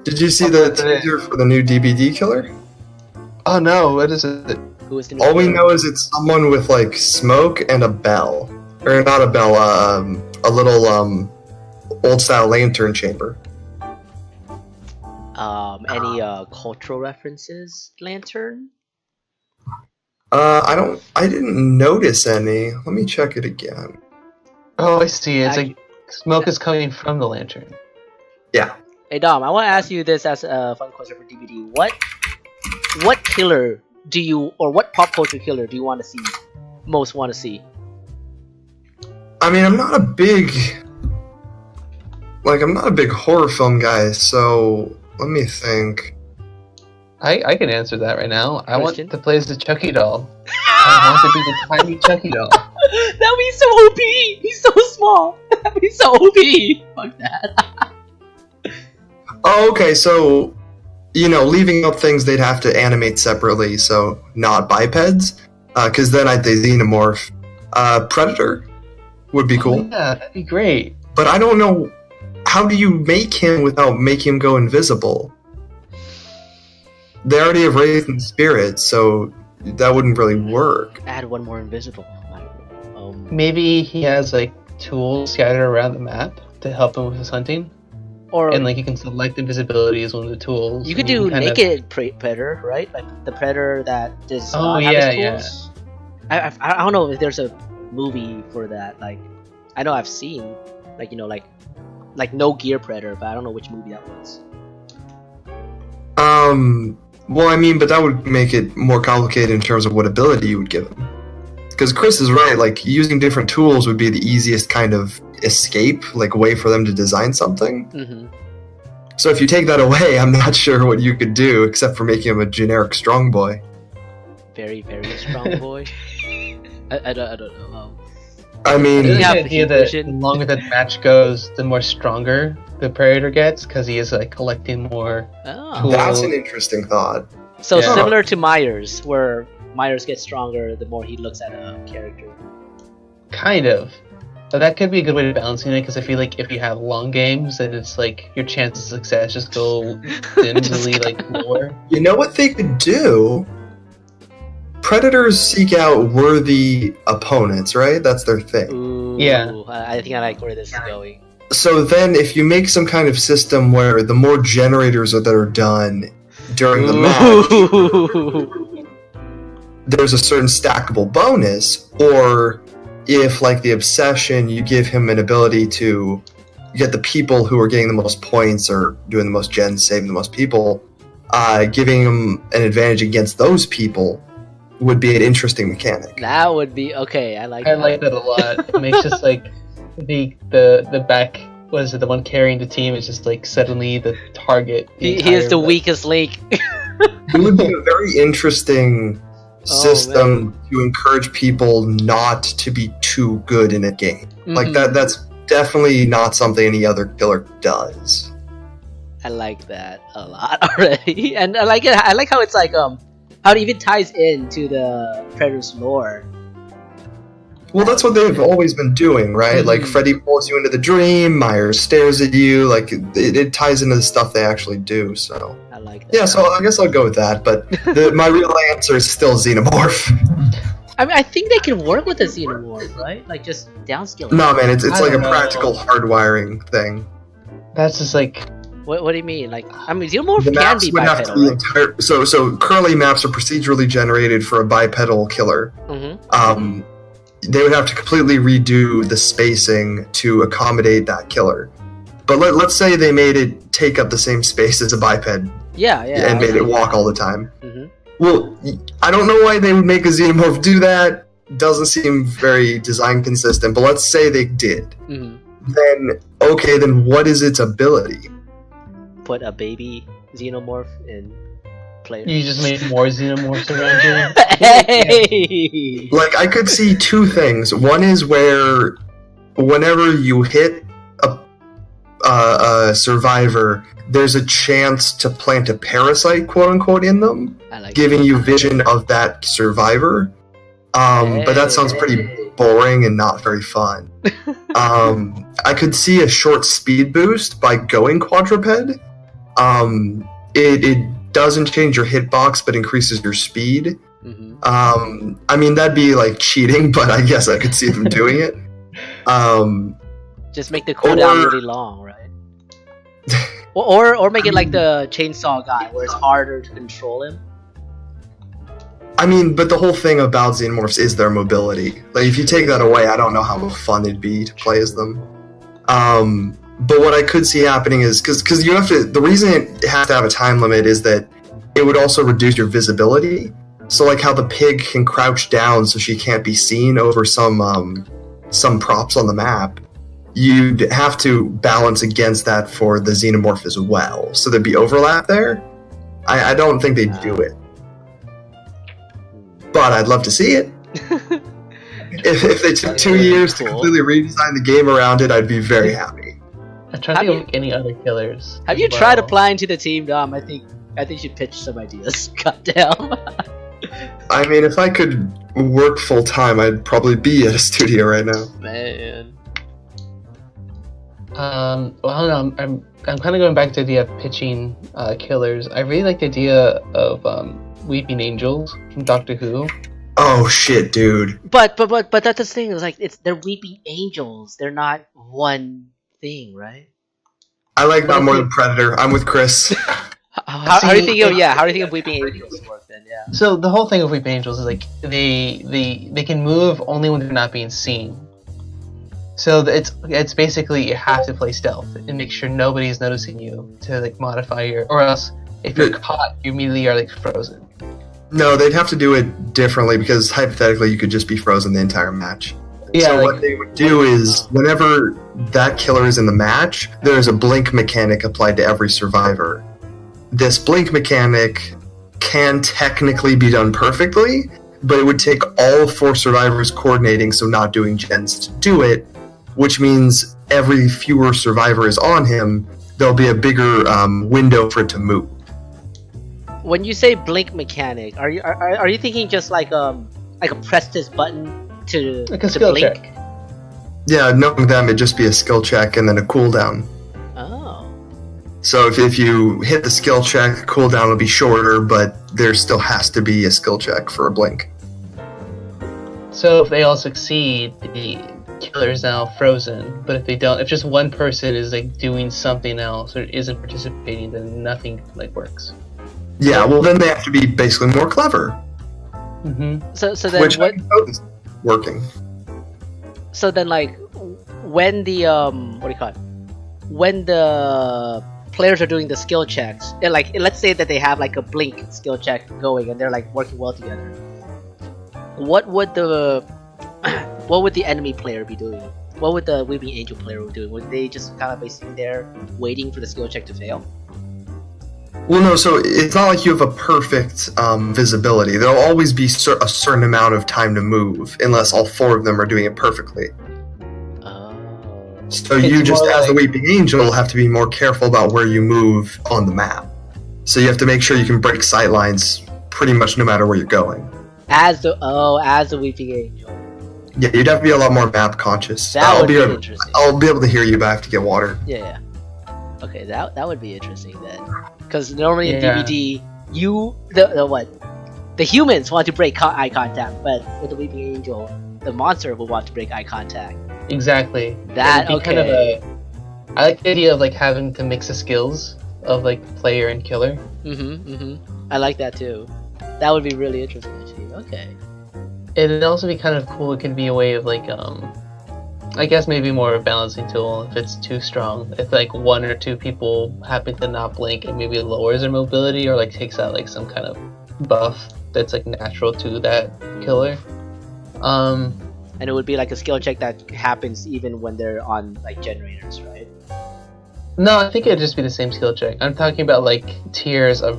Did you see the teaser for the new DBD killer? Oh no, what is it? Who is the new All we killer? know is it's someone with like smoke and a bell, or not a bell, a little old style lantern chamber. Any cultural references? Lantern? I didn't notice any. Let me check it again. Oh, I see. It's like smoke is coming from the lantern. Yeah. Hey Dom, I want to ask you this as a fun question for DVD. What killer do you, or what pop culture killer do you want to see, most want to see? I mean, I'm not a big horror film guy, so let me think. I can answer that right now. I want Christian? to play as the Chucky doll. I want to be the tiny Chucky doll. That'd be so OP! He's so small! That'd be so OP! Fuck that. Oh, okay, so, leaving out things they'd have to animate separately, so not bipeds, because then I'd say xenomorph. Predator would be cool. Oh, yeah, that'd be great. But I don't know, how do you make him without making him go invisible? They already have Wraith and Spirit, so that wouldn't really work. Add one more invisible. Maybe he has like tools scattered around the map to help him with his hunting, Or and like you can select invisibility as one of the tools. you could and do kind of- naked predator, right? Like the predator that does Oh, have yeah, his tools. I don't know if there's a movie for that. Like, I know I've seen, like no gear predator, but I don't know which movie that was. Well, I mean, but that would make it more complicated in terms of what ability you would give him. Because Chris is right, like, using different tools would be the easiest kind of escape, like, way for them to design something. Mm-hmm. So if you take that away, I'm not sure what you could do, except for making him a generic strong boy. Very, very strong boy. I don't know. I I mean, like Yeah, the idea that the vision. longer the match goes, the more stronger the predator gets, because he is like collecting more. Oh. that's an interesting thought. So Yeah. similar to Myers, where Myers gets stronger the more he looks at a character. Kind of. But that could be a good way of balancing it, because I feel like if you have long games, then it's like your chances of success just go dimly like lower. You know what they could do? Predators seek out worthy opponents, right? That's their thing. Ooh, Yeah. I think I like where this is going. So then, if you make some kind of system where the more generators that are done during the match, Ooh. there's a certain stackable bonus, or if, like the Obsession, you give him an ability to get the people who are getting the most points or doing the most gens, saving the most people, giving him an advantage against those people would be an interesting mechanic. That would be okay. I like. I like that a lot. It makes just like the back, what is it, the one carrying the team is just like suddenly the target. He is the entire- weakest link. It would be a very interesting system to encourage people not to be too good in a game. Like Mhm. that's definitely not something any other killer does. I like that a lot already, and I like it. I like how it's like how it even ties into the Predator's lore. Well, that's what they've always been doing, right? Like, Mhm. Freddy pulls you into the dream, Myers stares at you, like, it ties into the stuff they actually do, so... I like that. Yeah, so I guess I'll go with that, but my real answer is still Xenomorph. I mean, I think they can work with the Xenomorph, right? Like just downscaling. No, man, it's I like a don't know. practical hardwiring thing. That's just like What do you mean? Like, I mean, Xenomorph The can maps be would have to bipedal, be right? entire... So currently maps are procedurally generated for a bipedal killer. Mm-hmm. They would have to completely redo the spacing to accommodate that killer. But let's say they made it take up the same space as a biped Yeah. and made it walk all the time. Mm-hmm. Well, I don't know why they would make a Xenomorph do that. Doesn't seem very design consistent, but let's say they did. Mm-hmm. Then what is its ability? Put a baby Xenomorph in player. you just made more xenomorphs around you. Hey! Like, I could see two things. One is where whenever you hit a survivor, there's a chance to plant a parasite, quote unquote, in them, I like giving you vision of that survivor. But that sounds pretty boring and not very fun. I could see a short speed boost by going quadruped, It doesn't change your hitbox, but increases your speed. Mm-hmm. I mean, that'd be like cheating, but I guess I could see them doing it. Just make the cooldown really long, right? or make it like the chainsaw guy, where it's harder to control him. I mean, but the whole thing about xenomorphs is their mobility. Like, if you take that away, I don't know how fun it'd be to play as them. But what I could see happening is because you have to. The reason it has to have a time limit is that it would also reduce your visibility. So, like how the pig can crouch down so she can't be seen over some props on the map, you'd have to balance against that for the xenomorph as well. So there'd be overlap there. I don't think they'd do it, but I'd love to see it. If they took 2 years to completely redesign the game around it, I'd be very happy. I'm trying to think of any other killers. Have you tried applying to the team, Dom? I think you should pitch some ideas. Goddamn. I mean, if I could work full time, I'd probably be at a studio right now. Man. Well, I don't know. I'm kind of going back to the idea of pitching killers. I really like the idea of Weeping Angels from Doctor Who. Oh shit, dude! But that's the thing. Is like they're weeping angels. They're not one thing, right? I like that more than Predator. I'm with Chris. How are you thinking of how are you thinking of weeping angels work then? Yeah. So the whole thing of Weeping Angels is like they can move only when they're not being seen. So it's basically you have to play stealth and make sure nobody's noticing you to like modify your, or else if you're caught, you immediately are like frozen. No, they'd have to do it differently because hypothetically you could just be frozen the entire match. Yeah, so like, what they would do is whenever that killer is in the match, there's a blink mechanic applied to every survivor. This blink mechanic can technically be done perfectly, but it would take all 4 survivors coordinating, so not doing gens, to do it, which means every fewer survivor is on him, there'll be a bigger window for it to move. When you say blink mechanic, are you thinking just like a press this button to like a skill blink? check? Yeah, knowing them, it'd just be a skill check and then a cooldown. Oh. So if you hit the skill check, the cooldown will be shorter, but there still has to be a skill check for a blink. So if they all succeed, the killer is now frozen. But if they don't, if just one person is like doing something else or isn't participating, then nothing like works. Yeah, well then they have to be basically more clever. Mm-hmm. So then Which what? is working. So then like when the what do you call it? When the players are doing the skill checks, and like let's say that they have like a blink skill check going and they're like working well together. What would the enemy player be doing? What would the Weeping Angel player be doing? Would they just kind of be sitting there waiting for the skill check to fail? Well, no, so it's not like you have a perfect visibility. There'll always be a certain amount of time to move, unless all 4 of them are doing it perfectly. So you It's just, more as the like- Weeping Angel, have to be more careful about where you move on the map. So you have to make sure you can break sight lines pretty much no matter where you're going. As the Weeping Angel. Yeah, you'd have to be a lot more map conscious. That would be interesting. I'll be able to hear you, but I have to get water. Yeah. Okay, that would be interesting then. Because normally in Yeah. DVD, the humans want to break eye contact, but with the Weeping Angel, the monster will want to break eye contact. Exactly. That It'd be okay. kind of I like the idea of like having to mix the skills of like player and killer. I like that too. That would be really interesting actually. Okay. It'd also be kind of cool. It could be a way of like I guess maybe more of a balancing tool if it's too strong. If like 1 or 2 people happen to not blink, it maybe lowers their mobility or like takes out like some kind of buff that's like natural to that killer. And it would be like a skill check that happens even when they're on like generators, right? No, I think it'd just be the same skill check. I'm talking about like tiers of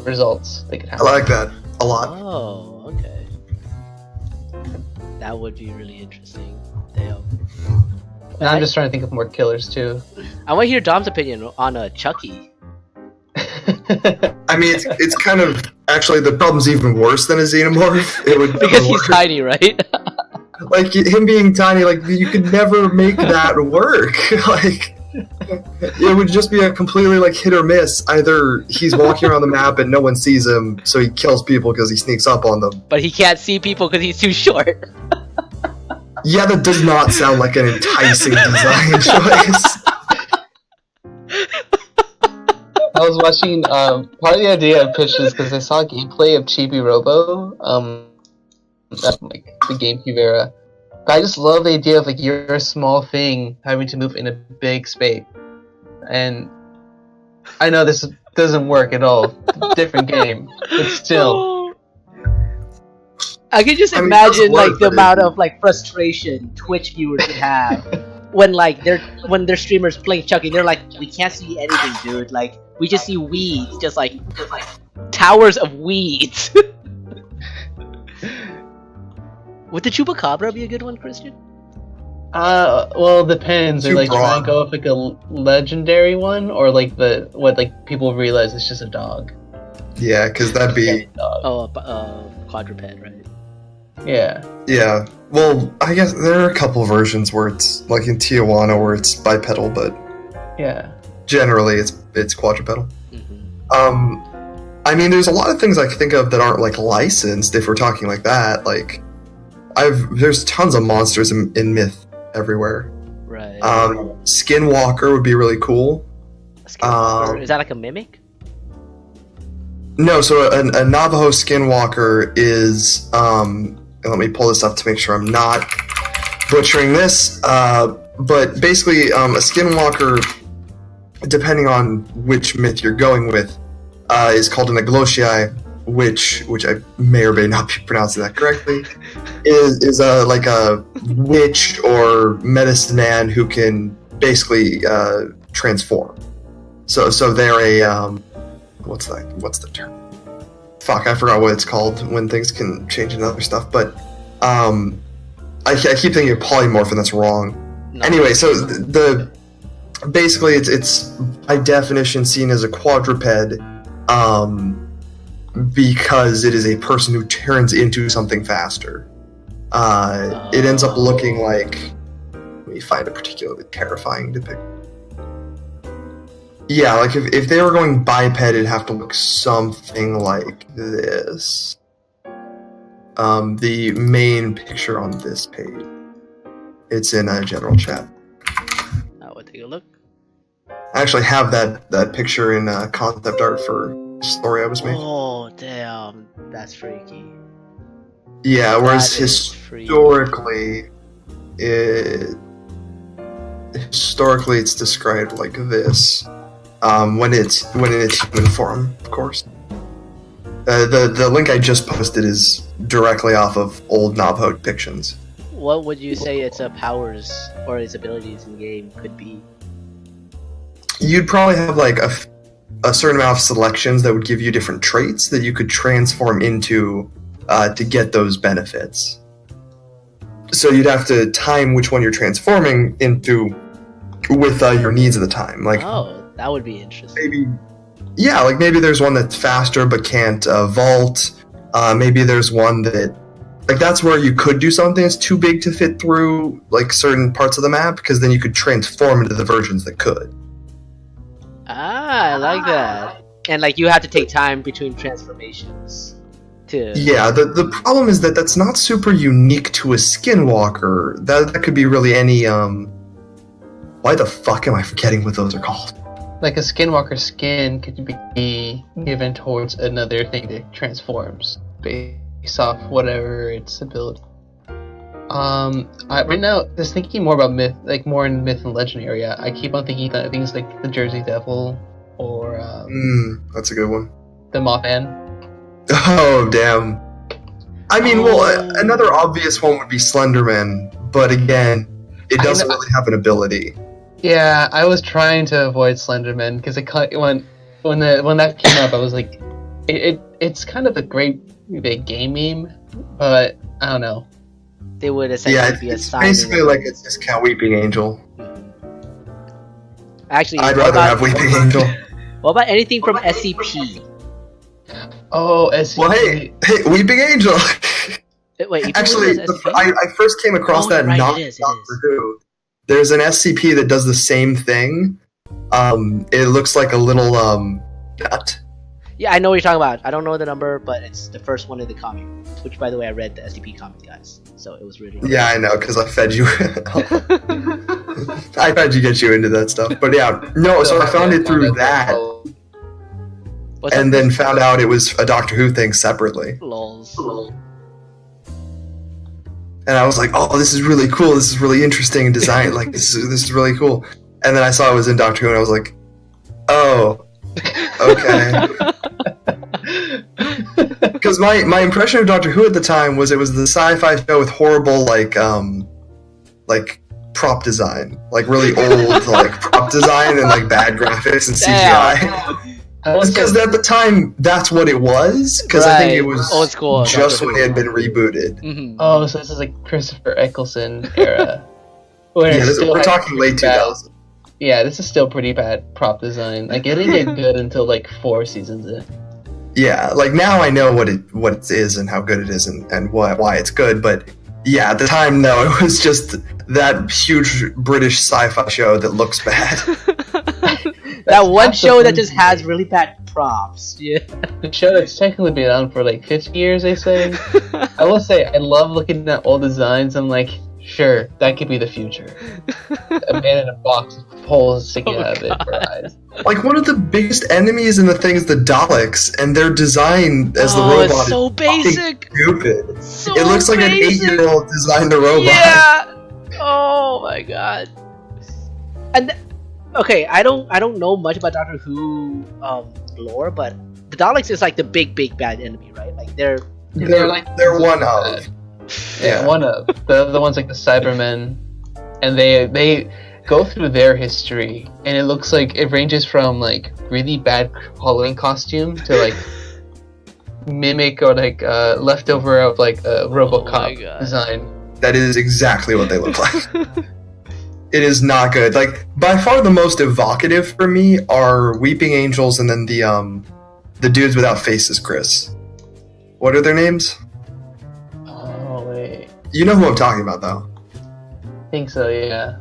results that could I happen. like that a lot. Oh, okay. That would be really interesting. Damn. And I'm just trying to think of more killers too. I want to hear Dom's opinion on Chucky. I mean, it's kind of actually the problem's even worse than a xenomorph. It would Because he's work. tiny, right? Like him being tiny, like you could never make that work. Like It would just be a completely like hit or miss. Either he's walking around the map and no one sees him, so he kills people because he sneaks up on them. But he can't see people because he's too short. Yeah, that does not sound like an enticing design choice. I was watching part of the idea of pitch is because I saw gameplay of Chibi Robo, that's like the GameCube era. But I just love the idea of like you're a small thing having to move in a big space, and I know this doesn't work at all. Different game, but still. I can just imagine like the amount of like frustration Twitch viewers would have when their streamers playing Chucky. They're like, we can't see anything, dude. Like we just see weeds, just like towers of weeds. Would the Chupacabra be a good one, Christian? Well, it depends. Or like Too try and broad. go with like a legendary one, or like what like people realize it's just a dog. Yeah, because that'd be Dog. Quadruped, right? Yeah. yeah. Well, I guess there are a couple versions where it's like in Tijuana where it's bipedal, but Yeah. generally it's quadrupedal. Mm-hmm. I mean, there's a lot of things I can think of that aren't like licensed. If we're talking like that, like there's tons of monsters in Myth everywhere. Right. Skinwalker would be really cool. Skinwalker. Is that like a mimic? No, so a Navajo Skinwalker is and let me pull this up to make sure I'm not butchering this. But basically, a Skinwalker, depending on which myth you're going with, is called an Agloshii, which I may or may not be pronouncing that correctly, is like a witch or medicine man who can basically transform. So they're a what's the term? Fuck, I forgot what it's called when things can change into other stuff. But I keep thinking of polymorph, and that's wrong. No. Anyway, so the basically it's by definition seen as a quadruped. Because it is a person who turns into something faster. It ends up looking like... Let me find a particularly terrifying depiction. Yeah, like if they were going biped, it'd have to look something like this. The main picture on this page. It's in a general chat. I will take a look. I actually have that picture in concept art for a story I was making. Oh damn, that's freaky. Yeah, whereas That is freaky. historically it's described like this. When it's in its human form, of course. The link I just posted is directly off of old Navajo depictions. What would you say its powers or its abilities in game could be? You'd probably have like a certain amount of selections that would give you different traits that you could transform into to get those benefits. So you'd have to time which one you're transforming into with your needs at the time. Like, Oh, that would be interesting. maybe there's one that's faster but can't vault. Maybe there's one that, like, that's where you could do something that's too big to fit through like certain parts of the map, because then you could transform into the versions that could. I like that. And like you have to take time between transformations to. Yeah, the problem is that that's not super unique to a Skinwalker. That could be really any why the fuck am I forgetting what those are called? Like a Skinwalker skin could be given towards another thing that transforms based off whatever its ability. Right now, just thinking more about myth, like more in myth and legend area, I keep on thinking that things like the Jersey Devil or That's a good one. the Mothman. Oh, damn. I mean, another obvious one would be Slenderman, but again, it doesn't really have an ability. Yeah, I was trying to avoid Slenderman because when that came up, I was like, it's kind of a great big game meme, but I don't know. They would essentially be it's assigning. basically like a discount Weeping Angel. Actually, I'd rather have Weeping Angel. What about anything from SCP? Oh, SCP. Well, hey, Weeping Angel. Wait, you Actually, SCP? I first came across that right, not it is. Doctor Who. There's an SCP that does the same thing. It looks like a little nut. Yeah, I know what you're talking about. I don't know the number, but it's the first one in the comic. Which, by the way, I read the SCP comic, guys. So it was really good. Yeah, I know, because I fed you. I tried to get you into that stuff. But yeah, no, so I found it through that. And then found out it was a Doctor Who thing separately. Lols. And I was like, oh, this is really cool. This is really interesting in design. Like, this is really cool. And then I saw it was in Doctor Who, and I was like, oh, okay. Because my impression of Doctor Who at the time was it was the sci-fi show with horrible like prop design, like really old like prop design and like bad graphics and CGI. Because at the time that's what it was. Because I think it was old school, just when it had been rebooted. Mm-hmm. Oh, so this is like Christopher Eccleston era. Where we're talking late 2000s. Yeah, this is still pretty bad prop design. Like it didn't get good until like 4 seasons in. Yeah, like now I know what it is and how good it is and why it's good, but yeah, at the time, no, it was just that huge British sci-fi show that looks bad. That one show that just has really bad props. Yeah. The show that's technically been on for like 50 years, they say. I will say, I love looking at old designs. I'm like, sure, that could be the future. A man in a box with holes sticking out of it for eyes. Like, one of the biggest enemies in the thing is the Daleks, and their design as the robot it's so is basic. Stupid. So it looks like basic. an 8-year-old designed a robot. Yeah. Oh my god. And okay, I don't know much about Doctor Who lore, but the Daleks is like the big bad enemy, right? Like they're one of. Yeah, one of the ones like the Cybermen, and they go through their history, and it looks like it ranges from like really bad Halloween costume to like mimic or like leftover of like a RoboCop design. That is exactly what they look like. It is not good. Like, by far the most evocative for me are Weeping Angels and then the dudes without faces, Chris. What are their names? Oh wait, you know who I'm talking about, though. I think so, yeah.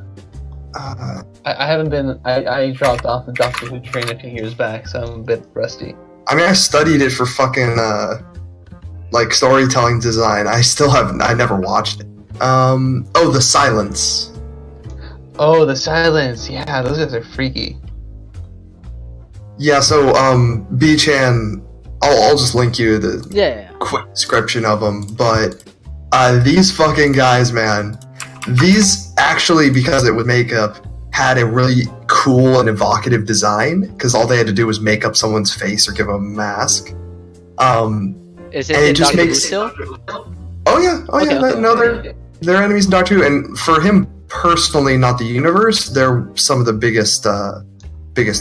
I haven't been. I dropped off the Doctor Who train a few years back, so I'm a bit rusty. I mean, I studied it for fucking like storytelling design. I never watched it. Oh, The Silence. Oh, The Silence. Yeah, those guys are freaky. Yeah, so B-chan, I'll just link you the quick description of them, but these fucking guys, man, these actually, because it was makeup, had a really cool and evocative design, because all they had to do was make up someone's face or give them a mask. Is it just makes still? Oh yeah, Okay. no, they're enemies in Doctor Who, and for him personally, not the universe, they're some of the biggest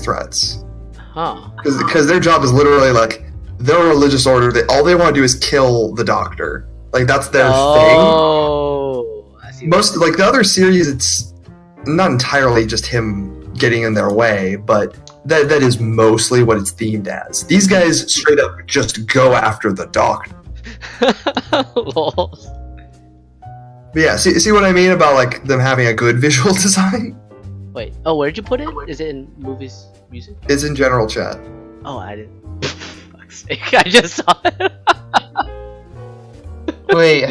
threats. Huh. Because their job is literally like, they're a religious order. All they want to do is kill the Doctor. Like, that's their thing. Oh, I see. Most, like, the other series, it's not entirely just him getting in their way, but that is mostly what it's themed as. These guys straight up just go after the Doctor. Lol. But yeah, see what I mean about, like, them having a good visual design? Wait, where'd you put it? Is it in movies, music? It's in general chat. Oh, I didn't. Fuck's sake, I just saw it. Wait,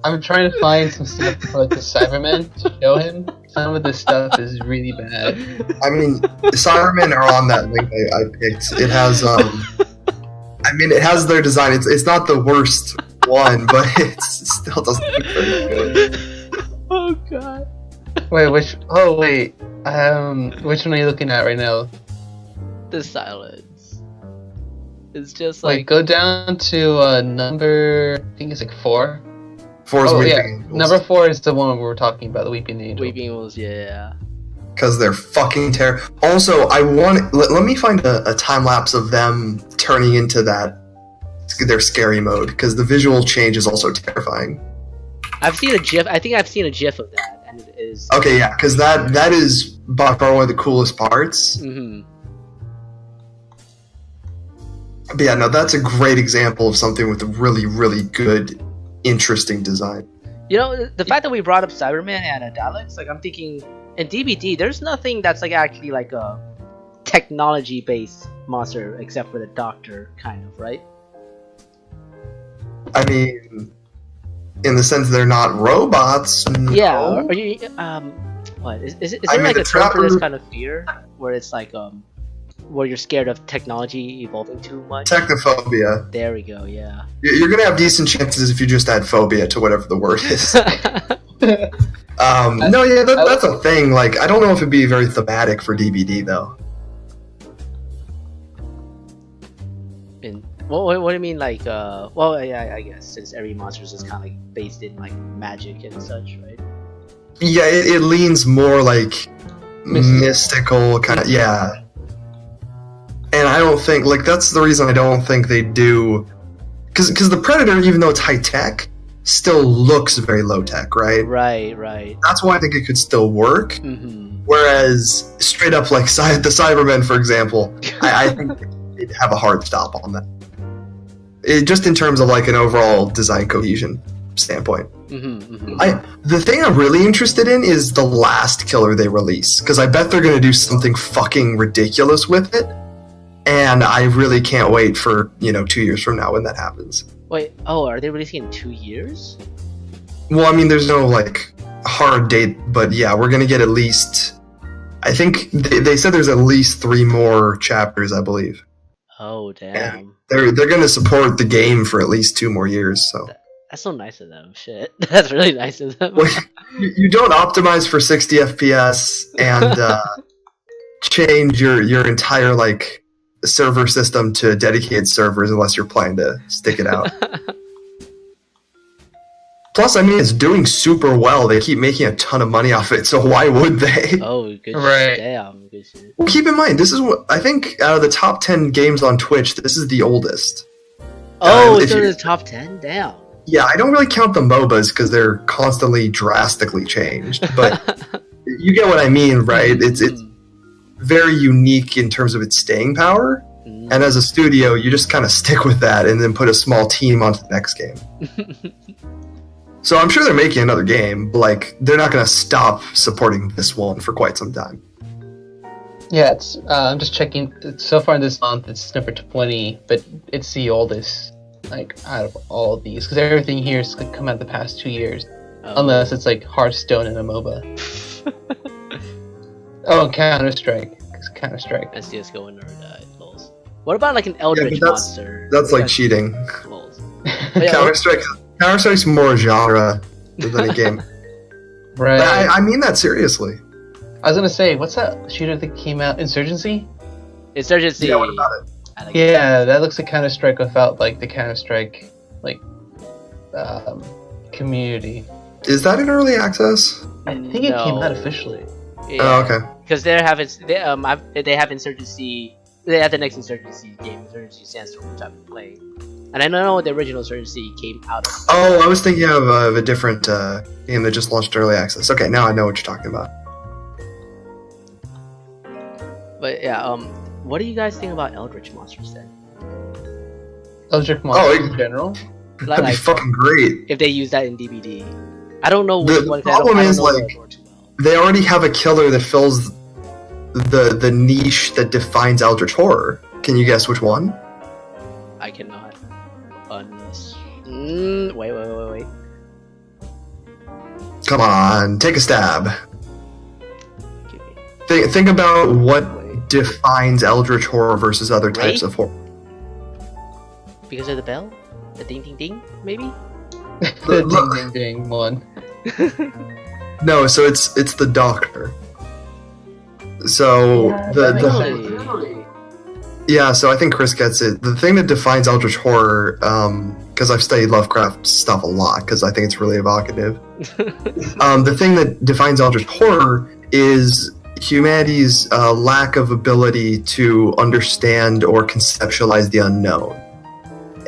I'm trying to find some stuff for like the Cybermen to show him. Some of this stuff is really bad. I mean, the Cybermen are on that link I picked. It has, I mean, it has their design. It's not the worst one, but it still doesn't look very good. Oh god. Wait, which one are you looking at right now? The Silence. It's just Like, like go down to number, I think it's like 4. 4 is Oh Weeping yeah, Angels. number 4 is the one we were talking about, the Weeping Angel. Weeping Angels, yeah. Because they're fucking terrible. Also, let me find a time lapse of them turning into their scary mode, because the visual change is also terrifying. I've seen a GIF. I think I've seen a GIF of that, and it is. Okay, yeah, because that is by far one of the coolest parts. Mm-hmm. But yeah, no, that's a great example of something with a really, really good, interesting design. You know, the fact that we brought up Cyberman and Daleks, like I'm thinking, in DBD, there's nothing that's like actually like a technology-based monster except for the doctor, kind of, right? I mean, in the sense they're not robots. No. Yeah. Are you what is there like a term for this kind of fear where it's like where you're scared of technology evolving too much? Technophobia. There we go. Yeah. You're gonna have decent chances if you just add phobia to whatever the word is. No, yeah, that's a thing. Like, I don't know if it'd be very thematic for DBD though. What do you mean, like, well, yeah, I guess, since every monster is kind of like based in, like, magic and such, right? Yeah, it leans more, like, mystical, kind of, yeah. And I don't think, like, that's the reason I don't think they do, because the Predator, even though it's high-tech, still looks very low-tech, right? Right. That's why I think it could still work. Mm-hmm. Whereas, straight up, like, the Cybermen, for example, I think they'd have a hard stop on that. Just in terms of like an overall design cohesion standpoint. The thing I'm really interested in is the last killer they release, because I bet they're going to do something fucking ridiculous with it, and I really can't wait for 2 years from now when that happens. Wait, are they releasing in 2 years? Well, I mean, there's no like hard date, but yeah, we're going to get at least. I think they said there's at least 3 more chapters, I believe. Oh damn! And they're going to support the game for at least 2 more years. So that's so nice of them. Shit, that's really nice of them. Well, you don't optimize for 60 FPS and change your entire like server system to dedicated servers unless you're planning to stick it out. Plus, I mean, it's doing super well. They keep making a ton of money off it, so why would they? Oh, good right. Shit. Damn, good shit. Well, keep in mind, this is what I think out of the top 10 games on Twitch, this is the oldest. Oh, it's in the top 10? Damn. Yeah, I don't really count the MOBAs because they're constantly drastically changed, but you get what I mean, right? It's very unique in terms of its staying power, and as a studio, you just kind of stick with that and then put a small team onto the next game. So I'm sure they're making another game, but like they're not going to stop supporting this one for quite some time. Yeah, it's. I'm just checking. So far this month, it's number 20, but it's the oldest, like out of all of these, because everything here has come out the past 2 years, unless it's like Hearthstone and a MOBA. Oh, Counter-Strike. Counter-Strike. That's CS:GO and lols. What about like an Eldritch monster? That's like cheating. Lols. Counter-Strike's more genre than a game. Right. But I mean that seriously. I was gonna say, what's that shooter that came out? Insurgency? Insurgency. Yeah, what about it? Yeah, that looks like Counter-Strike without like the Counter-Strike like community. Is that in early access? I think it came out officially. Yeah. Oh, okay. Because they have Insurgency. They have the next Insurgency game. Insurgency Sandstorm, which I've been playing. And I don't know what the original Insurgency came out of. Oh, I was thinking of a different game that just launched early access. Okay, now I know what you're talking about. But yeah, what do you guys think about Eldritch monsters then? Eldritch monsters in general? That'd be fucking great. If they use that in DBD. I don't know The problem is, like, they already have a killer that fills the niche that defines Eldritch Horror. Can you guess which one? I cannot. Wait. Come on, take a stab. Think about what defines Eldritch Horror versus other types of horror. Because of the bell? The ding ding ding, maybe? The ding ding ding one. No, so it's the Doctor. So so I think Chris gets it. The thing that defines Eldritch Horror, because I've studied Lovecraft stuff a lot, because I think it's really evocative. The thing that defines Eldritch Horror is humanity's lack of ability to understand or conceptualize the unknown.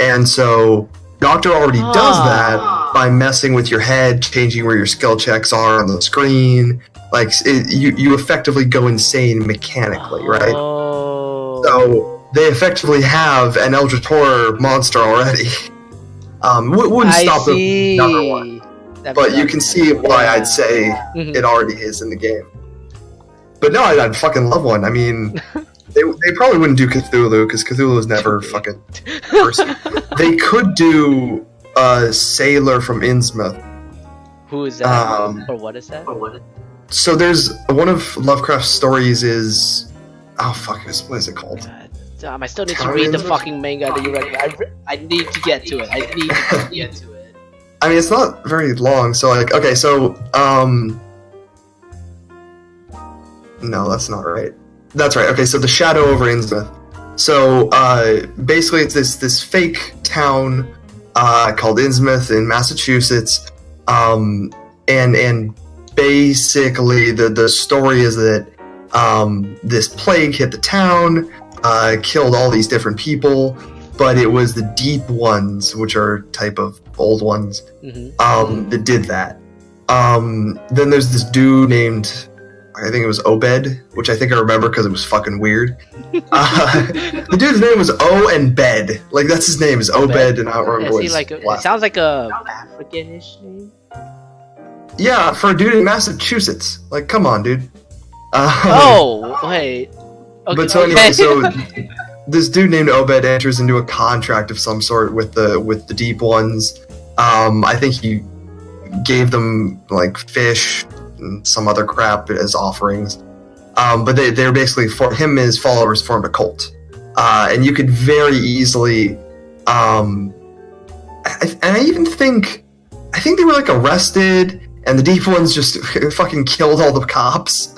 And so Doctor already does that by messing with your head, changing where your skill checks are on the screen. Like, you effectively go insane mechanically, right? So they effectively have an Eldritch Horror monster already. Wouldn't stop the number one. But you can see why I'd say it already is in the game. But no, I'd fucking love one. I mean, they probably wouldn't do Cthulhu because Cthulhu is never fucking person. They could do Sailor from Innsmouth. Who is that? Or what is that? So there's one of Lovecraft's stories is what is it called? Damn, I still need to read the fucking manga that you read. I need to get to it. I need to get to it. I mean, it's not very long, so like, okay, so no, that's not right. That's right. Okay, so the Shadow over Innsmouth. So basically, it's this fake town called Innsmouth in Massachusetts, and basically the story is that this plague hit the town, killed all these different people, but it was the deep ones, which are type of old ones, that did that. Then there's this dude named, I think it was Obed, which I think I remember because it was fucking weird. The dude's name was O and Bed. Like, that's his name, is Obed, and I don't remember what his it sounds like a African-ish name. Yeah, for a dude in Massachusetts. Like, come on, dude. Wait. Okay, but so anyway, so this dude named Obed enters into a contract of some sort with the deep ones. I think he gave them like fish and some other crap as offerings. But they're basically, for him, his followers formed a cult. And you could very easily, and I even think they were like arrested, and the deep ones just fucking killed all the cops.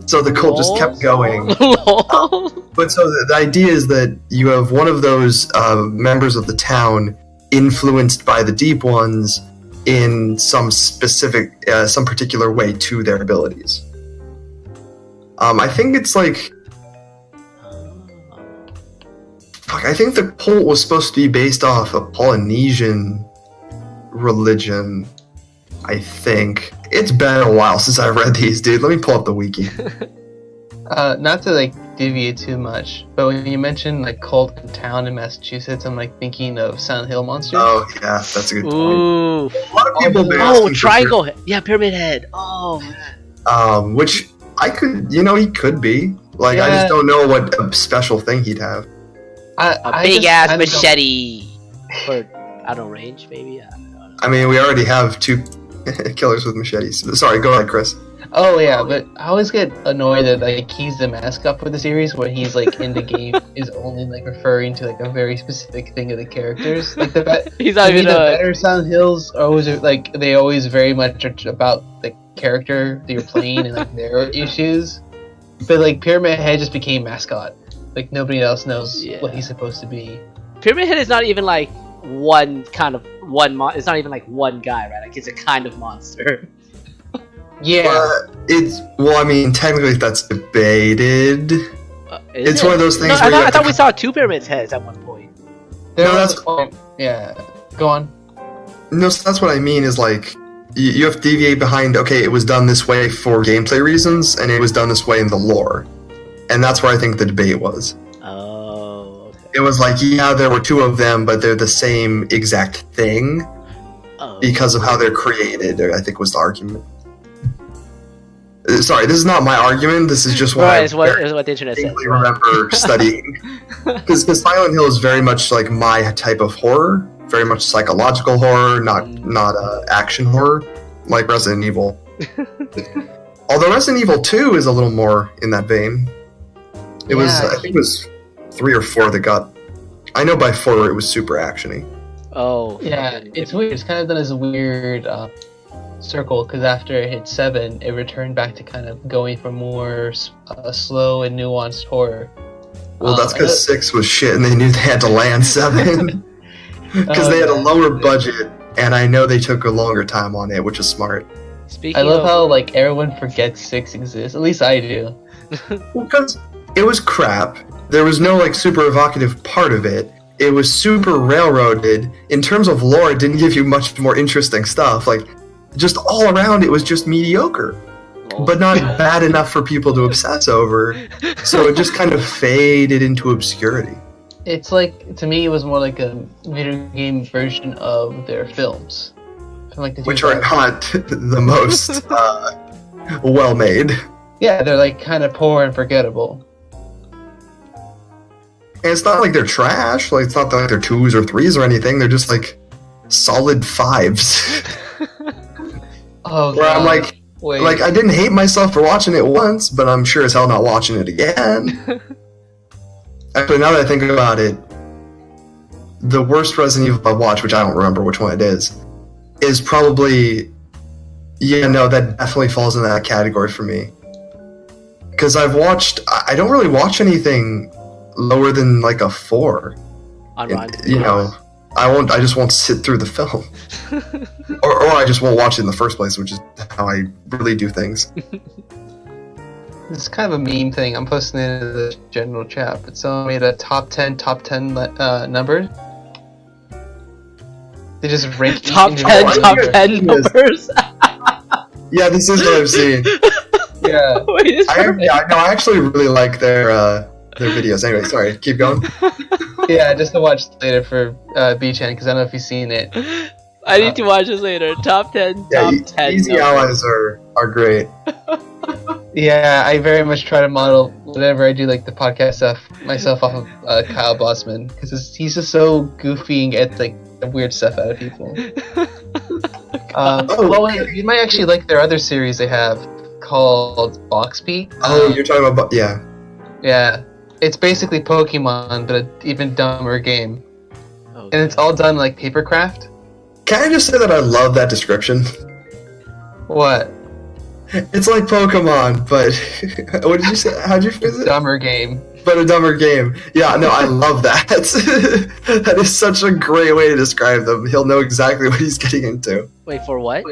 So the cult just kept going. But so the idea is that you have one of those members of the town influenced by the deep ones in some specific, some particular way to their abilities. I think it's like... I think the cult was supposed to be based off a Polynesian religion, I think. It's been a while since I've read these, dude. Let me pull up the wiki. Not to like deviate too much, but when you mentioned like cult and town in Massachusetts, I'm like thinking of Silent Hill monsters. Oh yeah, that's a good point. Ooh. A lot of people have been asking Triangle Head. Yeah, Pyramid Head. Oh man. Which I could, he could be. Like, yeah. I just don't know what a special thing he'd have. A big ass machete for out of range, maybe. I don't know. I mean, we already have 2 killers with machetes. Sorry, go ahead, Chris. Oh yeah, but I always get annoyed that like he's the mascot for the series, where he's like in the game is only like referring to like a very specific thing of the characters. Like he's not even the better Silent Hills are always like they always very much are about the character that you're playing and like their issues. But like Pyramid Head just became mascot. Like nobody else knows what he's supposed to be. Pyramid Head is not even like it's not even like one guy, right? Like it's a kind of monster. Yeah. I mean, technically that's debated. It's one of those things where I thought we saw 2 Pyramid Heads at one point. Yeah. Go on. No, so that's what I mean is like, you have to deviate behind, okay, it was done this way for gameplay reasons, and it was done this way in the lore. And that's where I think the debate was. Oh, okay. It was like, yeah, there were 2 of them, but they're the same exact thing because of how they're created, I think was the argument. Sorry, this is not my argument. This is just what I what the internet says. Remember studying. Because Silent Hill is very much like my type of horror, very much psychological horror, not action horror, like Resident Evil. Although Resident Evil 2 is a little more in that vein. I think it was 3 or 4 that got. I know by 4 it was super actiony. Oh. Yeah, it's weird. It's kind of done as a weird circle, because after it hit 7, it returned back to kind of going for more slow and nuanced horror. Well, that's because 6 was shit, and they knew they had to land 7 because they had a lower budget, and I know they took a longer time on it, which is smart. I love how like everyone forgets 6 exists. At least I do. Well, because it was crap. There was no like super evocative part of it. It was super railroaded. In terms of lore, it didn't give you much more interesting stuff. Like, just all around, it was just mediocre, but not bad enough for people to obsess over. So it just kind of faded into obscurity. It's like, to me, it was more like a video game version of their films, from like the which are not the most well made. Yeah, they're like kind of poor and forgettable. And it's not like they're trash. Like it's not like they're 2s or 3s or anything. They're just like solid 5s. Oh, Where I'm God. like, Wait. like I didn't hate myself for watching it once, but I'm sure as hell not watching it again. Actually, now that I think about it, the worst Resident Evil I've watched, which I don't remember which one it is probably, yeah, no, that definitely falls in that category for me. Because I don't really watch anything lower than like a 4. On You know, I just won't sit through the film. or I just won't watch it in the first place, which is how I really do things. It's kind of a meme thing. I'm posting it in the general chat, but someone made a top 10 numbers. They just rank each top individual 10 top number. 10 numbers. Yeah, this is what I've seen. Yeah. Wait, I actually really like their videos. Anyway, sorry, keep going. Yeah, just to watch later for B-Chan, because I don't know if you've seen it. I need to watch this later. Top 10 Yeah, top 10 Easy numbers. Allies are great. Yeah, I very much try to model whenever I do like the podcast stuff myself off of Kyle Bossman, because he's just so goofy and gets like weird stuff out of people. Well, wait, you might actually like their other series they have called Box Peak. Oh, you're talking about yeah. Yeah, it's basically Pokemon, but an even dumber game, Oh, and it's all done like papercraft. Can I just say that I love that description? What? It's like Pokemon, but what did you say? How'd you phrase it? Dumber game. But a dumber game. Yeah, no, I love that. That is such a great way to describe them. He'll know exactly what he's getting into. Wait, for what?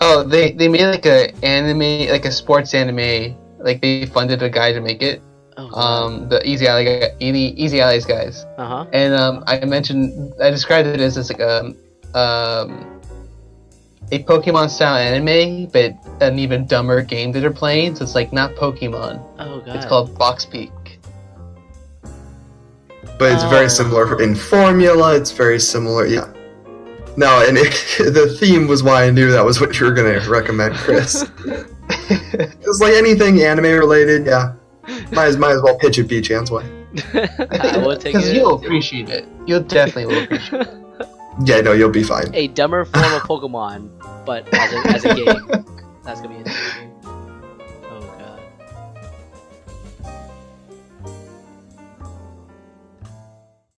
Oh, they made like a anime, like a sports anime. Like they funded a guy to make it. Oh, The Easy Allies guys. uh-huh. And I described it as like a Pokemon style anime, but an even dumber game that they're playing. So it's like not Pokemon. Oh god. It's called Box Peak. But it's very similar in formula. It's very similar, yeah. No, and the theme was why I knew that was what you were going to recommend, Chris. It's like anything anime related, yeah. Might as well pitch it B-Chan's way. I will take Because it. you'll appreciate it. You'll definitely will appreciate it. Yeah, no, you'll be fine. A dumber form of Pokemon, but as a game. That's gonna be it.